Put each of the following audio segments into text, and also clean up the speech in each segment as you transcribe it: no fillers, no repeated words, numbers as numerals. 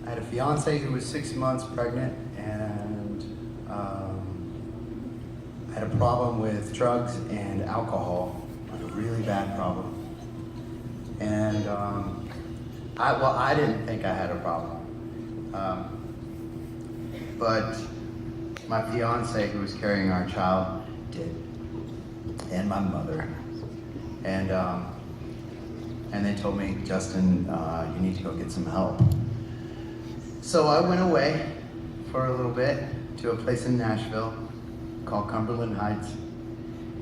I had a fiance who was 6 months pregnant, and I had a problem with drugs and alcohol, like a really bad problem. And I didn't think I had a problem. But my fiance who was carrying our child did, and my mother. And they told me, Justin, you need to go get some help. So I went away for a little bit to a place in Nashville called Cumberland Heights.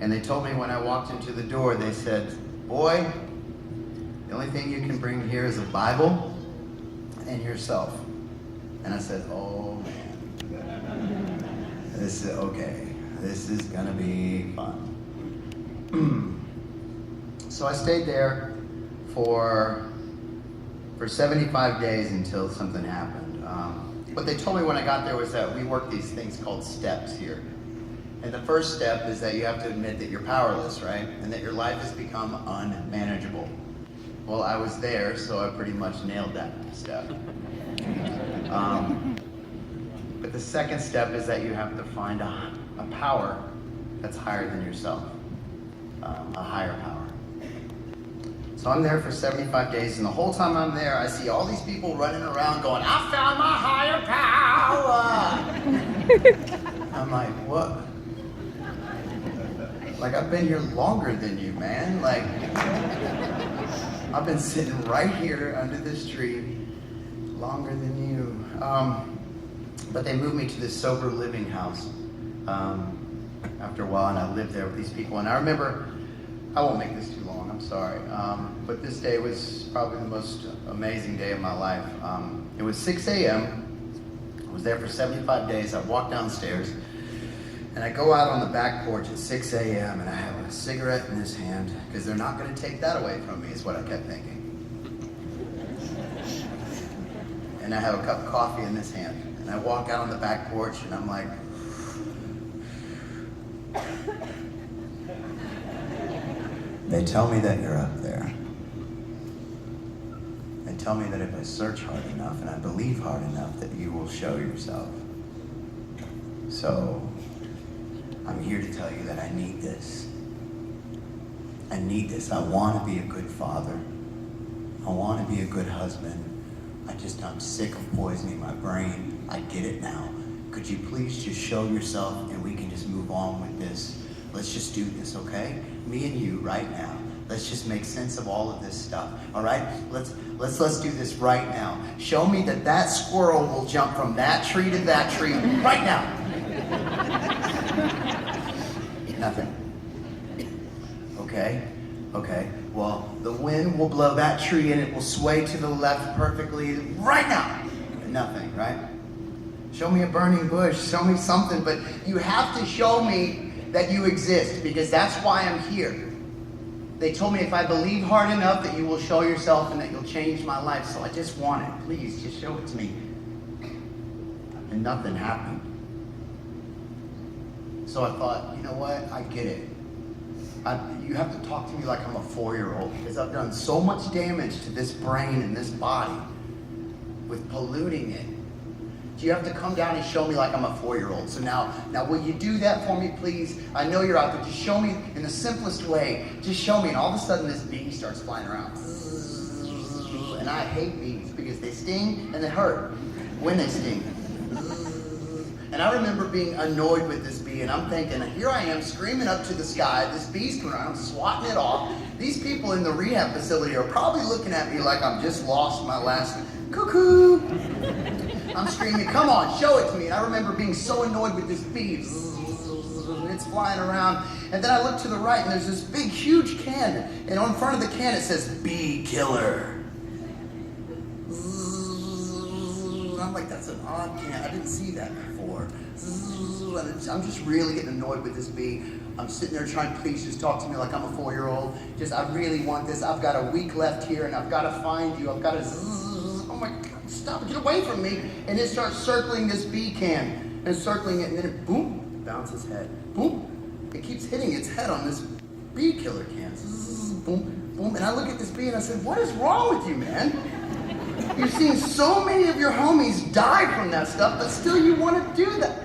And they told me when I walked into the door, they said, boy, the only thing you can bring here is a Bible and yourself. And I said, oh man, this is okay. This is gonna be fun. So I stayed there for 75 days until something happened. What they told me when I got there was that we work these things called steps here. And the first step is that you have to admit that you're powerless, right? And that your life has become unmanageable. Well, I was there, so I pretty much nailed that step. But the second step is that you have to find a power that's higher than yourself, a higher power. So I'm there for 75 days, and the whole time I'm there, I see all these people running around going, I found my higher power! I'm like, what? Like, I've been here longer than you, man. Like, I've been sitting right here under this tree longer than you. But they moved me to this sober living house after a while, and I lived there with these people. And I remember, I won't make this too long, I'm sorry. But this day was probably the most amazing day of my life. It was 6 a.m. I was there for 75 days. I walked downstairs, and I go out on the back porch at 6 a.m. and I have a cigarette in this hand, because they're not going to take that away from me, is what I kept thinking. And I have a cup of coffee in this hand. And I walk out on the back porch, and I'm like, they tell me that you're up there. They tell me that if I search hard enough and I believe hard enough that you will show yourself. So I'm here to tell you that I need this. I need this. I want to be a good father. I want to be a good husband. I'm sick of poisoning my brain. I get it now. Could you please just show yourself and we can just move on with this? Let's just do this, okay? Me and you right now. Let's just make sense of all of this stuff, all right? Let's do this right now. Show me that that squirrel will jump from that tree to that tree right now. Nothing. Okay. Well, the wind will blow that tree and it will sway to the left perfectly right now. Nothing, right? Show me a burning bush. Show me something, but you have to show me that you exist, because that's why I'm here. They told me if I believe hard enough that you will show yourself and that you'll change my life. So I just want it. Please, just show it to me. And nothing happened. So I thought, you know what? I get it. You have to talk to me like I'm a 4-year-old, because I've done so much damage to this brain and this body with polluting it. You have to come down and show me like I'm a 4-year-old. So now will you do that for me, please? I know you're out there. Just show me in the simplest way. Just show me. And all of a sudden, this bee starts flying around. And I hate bees because they sting and they hurt when they sting. And I remember being annoyed with this bee, and I'm thinking, here I am screaming up to the sky. This bee's coming around, I'm swatting it off. These people in the rehab facility are probably looking at me like I've just lost my last cuckoo. I'm screaming, come on, show it to me. And I remember being so annoyed with this bee. It's flying around. And then I look to the right, and there's this big, huge can. And on front of the can, it says, Bee Killer. I'm like, that's an odd can. I didn't see that before. I'm just really getting annoyed with this bee. I'm sitting there trying, please just talk to me like I'm a 4-year-old. I really want this. I've got a week left here, and I've got to find you. I've got to, oh my God, stop, get away from me. And it starts circling this bee can, and circling it, and then it, boom, bounces head. Boom, it keeps hitting its head on this bee killer can. Boom, boom, and I look at this bee, and I said, what is wrong with you, man? You've seen so many of your homies die from that stuff, but still you want to do that.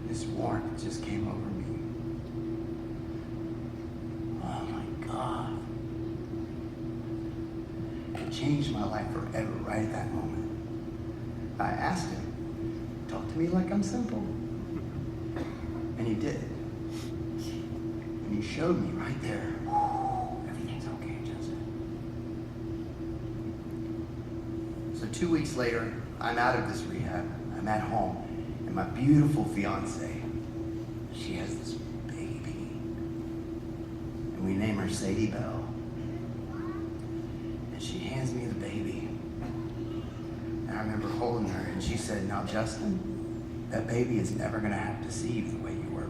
This warmth just came over me. Oh my God. It changed my life forever right at that moment. I asked him, talk to me like I'm simple. And he did. And he showed me right there, everything's okay, Justin. So 2 weeks later, I'm out of this rehab. I'm at home, and my beautiful fiance, she has this baby. And we name her Sadie Bell. And she hands me the baby. And I remember holding her, and she said, now Justin, that baby is never gonna have to see you the way you were